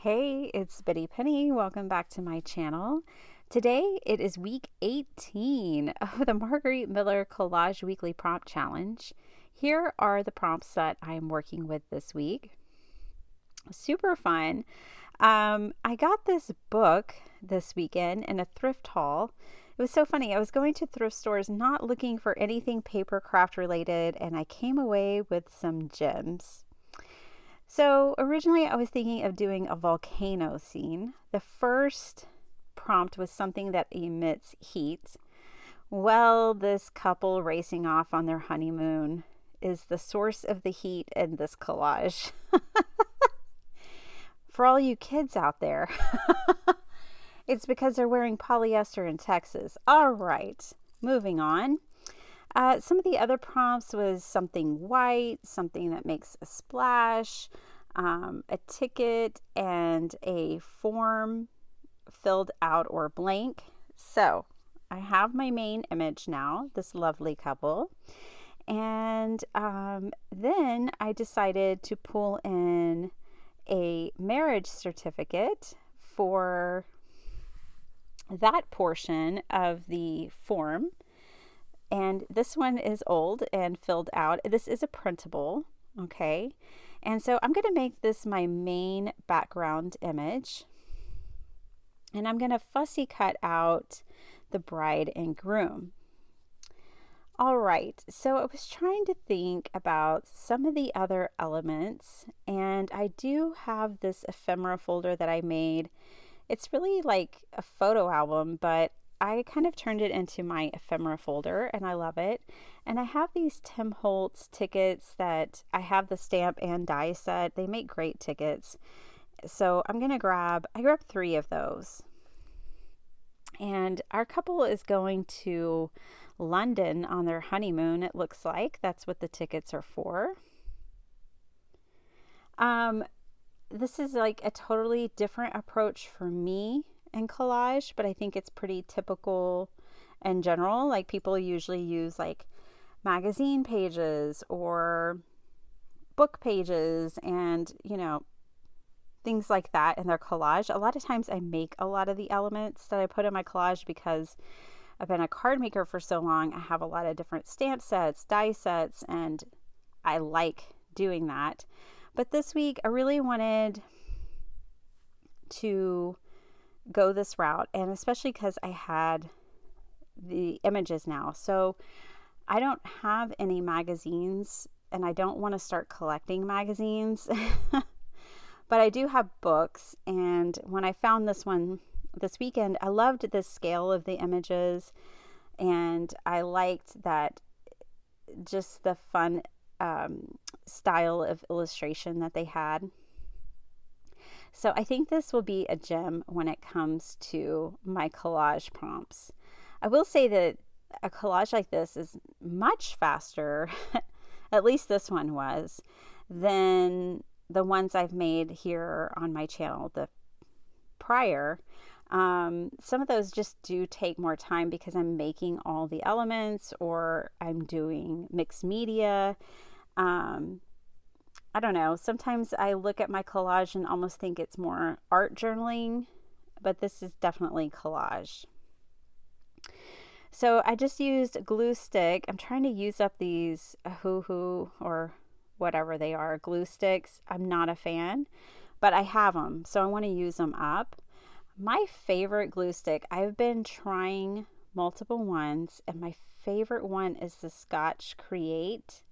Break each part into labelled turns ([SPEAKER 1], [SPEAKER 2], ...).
[SPEAKER 1] Hey, it's Bitty Penny. Welcome back to my channel. Today it is week 18 of the Margaret Miller Collage Weekly Prompt Challenge. Here are the prompts that I'm working with this week. Super fun. I got this book this weekend in a thrift haul. It was so funny. I was going to thrift stores not looking for anything paper craft related, and I came away with some gems. So originally I was thinking of doing a volcano scene. The first prompt was something that emits heat. Well, this couple racing off on their honeymoon is the source of the heat in this collage. For all you kids out there, it's because they're wearing polyester in Texas. All right, moving on. Some of the other prompts was something white, something that makes a splash, a ticket, and a form filled out or blank. So I have my main image now, this lovely couple. And then I decided to pull in a marriage certificate for that portion of the form. And this one is old and filled out. This is a printable, okay? And so I'm going to make this my main background image. And I'm going to fussy cut out the bride and groom. All right, so I was trying to think about some of the other elements, and I do have this ephemera folder that I made. It's really like a photo album, but I kind of turned it into my ephemera folder, and I love it. And I have these Tim Holtz tickets that I have the stamp and die set. They make great tickets. So I'm going to I grabbed 3 of those. And our couple is going to London on their honeymoon, it looks like. That's what the tickets are for. This is like a totally different approach for me in collage, but I think it's pretty typical in general. Like people usually use like magazine pages or book pages and, things like that in their collage. A lot of times I make a lot of the elements that I put in my collage because I've been a card maker for so long. I have a lot of different stamp sets, die sets, and I like doing that. But this week I really wanted to go this route, and especially because I had the images now. So I don't have any magazines, and I don't want to start collecting magazines. But I do have books, and when I found this one this weekend, I loved the scale of the images, and I liked that just the fun style of illustration that they had. So I think this will be a gem when it comes to my collage prompts. I will say that a collage like this is much faster, at least this one was, than the ones I've made here on my channel, the prior. Some of those just do take more time because I'm making all the elements or I'm doing mixed media. I don't know. Sometimes I look at my collage and almost think it's more art journaling, but this is definitely collage. So I just used a glue stick. I'm trying to use up these hoo-hoo or whatever they are, glue sticks. I'm not a fan, but I have them, so I want to use them up. My favorite glue stick, I've been trying multiple ones, and my favorite one is the Scotch Create.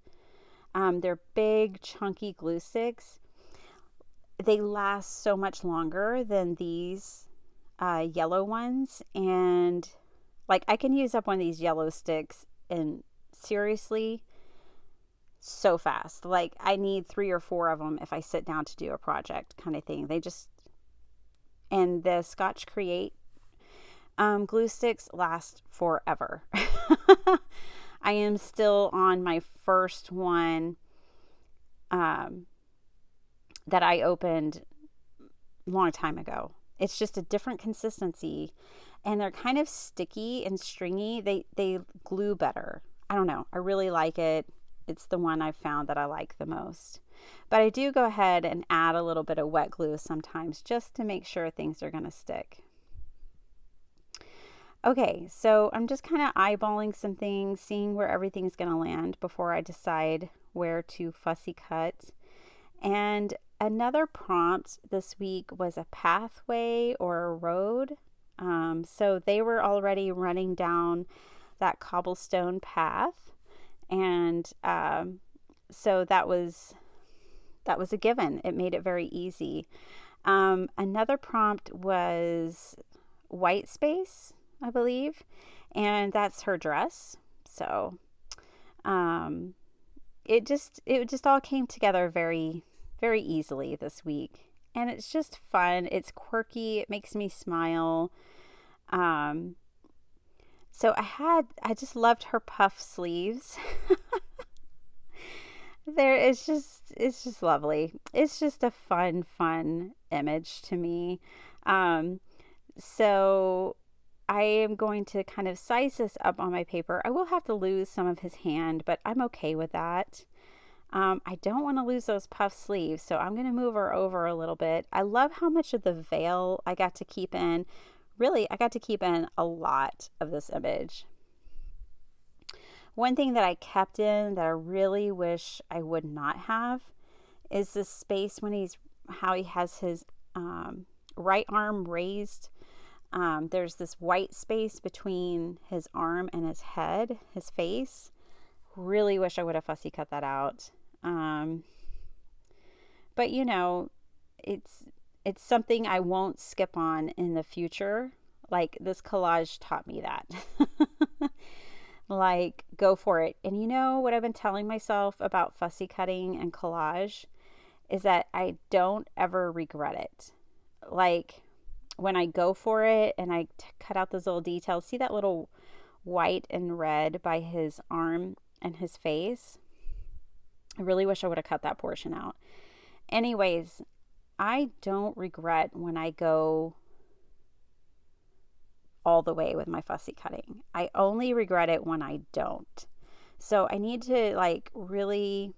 [SPEAKER 1] They're big, chunky glue sticks. They last so much longer than these yellow ones, and like I can use up one of these yellow sticks and seriously so fast. Like I need 3 or 4 of them if I sit down to do a project kind of thing. And the Scotch Create glue sticks last forever. I am still on my first one that I opened a long time ago. It's just a different consistency, and they're kind of sticky and stringy. They glue better. I don't know. I really like it. It's the one I've found that I like the most. But I do go ahead and add a little bit of wet glue sometimes just to make sure things are going to stick. Okay, so I'm just kind of eyeballing some things, seeing where everything's going to land before I decide where to fussy cut. And another prompt this week was a pathway or a road. So they were already running down that cobblestone path, and so that was a given. It made it very easy. Another prompt was white space, I believe, and that's her dress. So it just all came together very, very easily this week, and it's just fun. It's quirky. It makes me smile. So I just loved her puff sleeves. It's just lovely. It's just a fun image to me. So I am going to kind of size this up on my paper. I will have to lose some of his hand, but I'm okay with that. I don't want to lose those puff sleeves, so I'm going to move her over a little bit. I love how much of the veil I got to keep in. Really, I got to keep in a lot of this image. One thing that I kept in that I really wish I would not have is this space when how he has his right arm raised. There's this white space between his arm and his head, his face. Really wish I would have fussy cut that out. But it's something I won't skip on in the future. Like, this collage taught me that. Like, go for it. And you know what I've been telling myself about fussy cutting and collage is that I don't ever regret it. Like, when I go for it and I cut out those little details, see that little white and red by his arm and his face? I really wish I would have cut that portion out. Anyways, I don't regret when I go all the way with my fussy cutting. I only regret it when I don't. So I need to really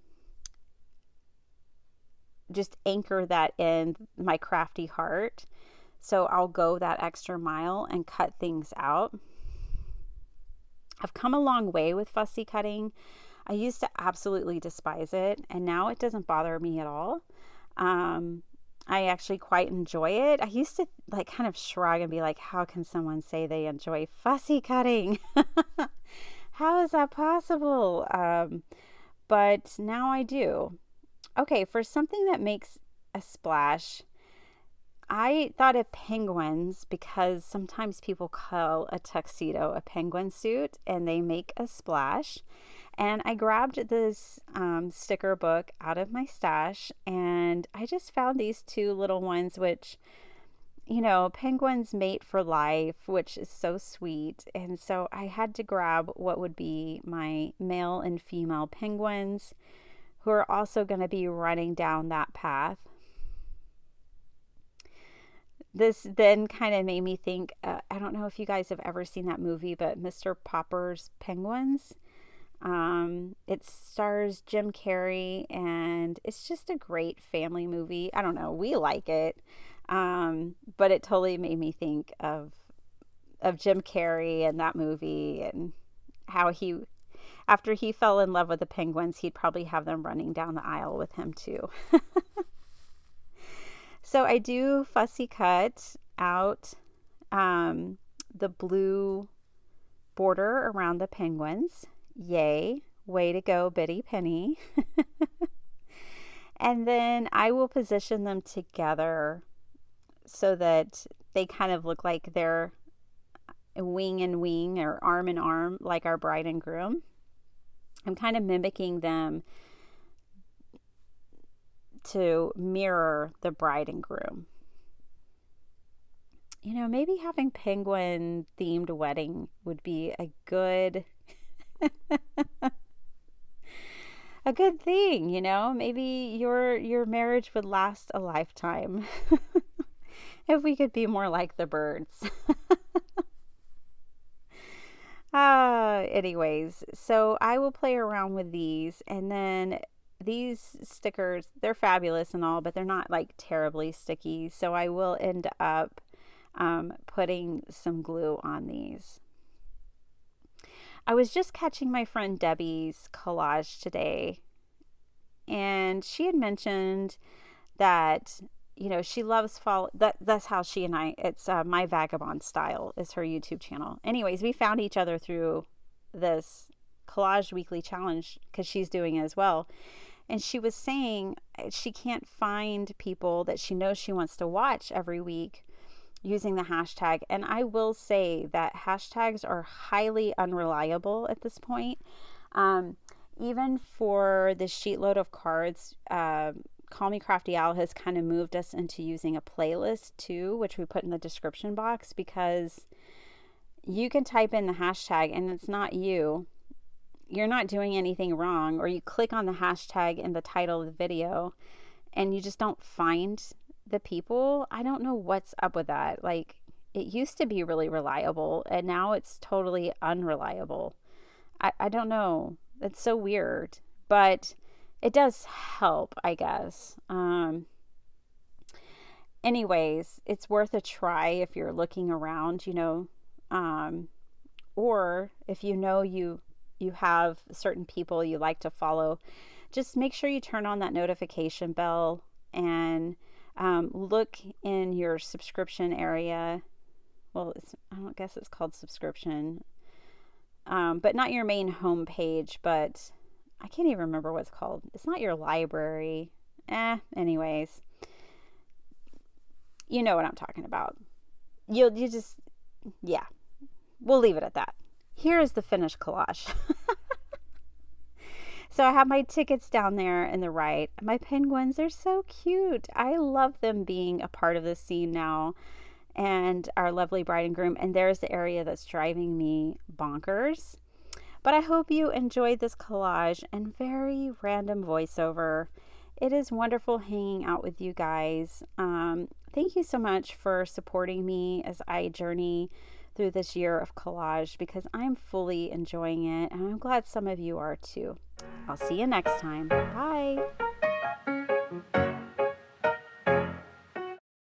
[SPEAKER 1] just anchor that in my crafty heart. So I'll go that extra mile and cut things out. I've come a long way with fussy cutting. I used to absolutely despise it, and now it doesn't bother me at all. I actually quite enjoy it. I used to kind of shrug and be like, how can someone say they enjoy fussy cutting? How is that possible? But now I do. Okay, for something that makes a splash, I thought of penguins because sometimes people call a tuxedo a penguin suit and they make a splash. And I grabbed this sticker book out of my stash, and I just found these two little ones, which, penguins mate for life, which is so sweet. And so I had to grab what would be my male and female penguins who are also going to be running down that path. This then kind of made me think, I don't know if you guys have ever seen that movie, but Mr. Popper's Penguins. It stars Jim Carrey, and it's just a great family movie. I don't know, we like it, but it totally made me think of Jim Carrey and that movie, and how after he fell in love with the penguins, he'd probably have them running down the aisle with him too. So I do fussy cut out the blue border around the penguins. Yay, way to go, Bitty Penny. And then I will position them together so that they kind of look like they're wing and wing or arm in arm, like our bride and groom. I'm kind of mimicking them to mirror the bride and groom. Maybe having penguin themed wedding would be a good thing. Maybe your marriage would last a lifetime if we could be more like the birds. Anyways, so I will play around with these, and then these stickers, they're fabulous and all, but they're not like terribly sticky. So I will end up putting some glue on these. I was just catching my friend Debbie's collage today, and she had mentioned that, you know, she loves that's how she and I, it's My Vagabond Style is her YouTube channel. Anyways, we found each other through this collage weekly challenge because she's doing it as well. And she was saying she can't find people that she knows she wants to watch every week using the hashtag. And I will say that hashtags are highly unreliable at this point. Even for the sheetload of cards, Call Me Crafty Owl has kind of moved us into using a playlist too, which we put in the description box, because you can type in the hashtag and it's not you. You're not doing anything wrong, or you click on the hashtag in the title of the video and you just don't find the people. I don't know what's up with that. Like, it used to be really reliable and now it's totally unreliable. I don't know. It's so weird, but it does help, I guess. Anyways, it's worth a try if you're looking around, you know, or if you know you have certain people you like to follow, just make sure you turn on that notification bell and look in your subscription area. Well, I don't guess it's called subscription, but not your main home page, but I can't even remember what it's called. It's not your library. Anyways, you know what I'm talking about. You just, yeah, we'll leave it at that. Here is the finished collage. So I have my tickets down there in the right. My penguins are so cute. I love them being a part of the scene now, and our lovely bride and groom. And there's the area that's driving me bonkers. But I hope you enjoyed this collage and very random voiceover. It is wonderful hanging out with you guys. Thank you so much for supporting me as I journey through this year of collage, because I'm fully enjoying it, and I'm glad some of you are too. I'll see you next time. Bye.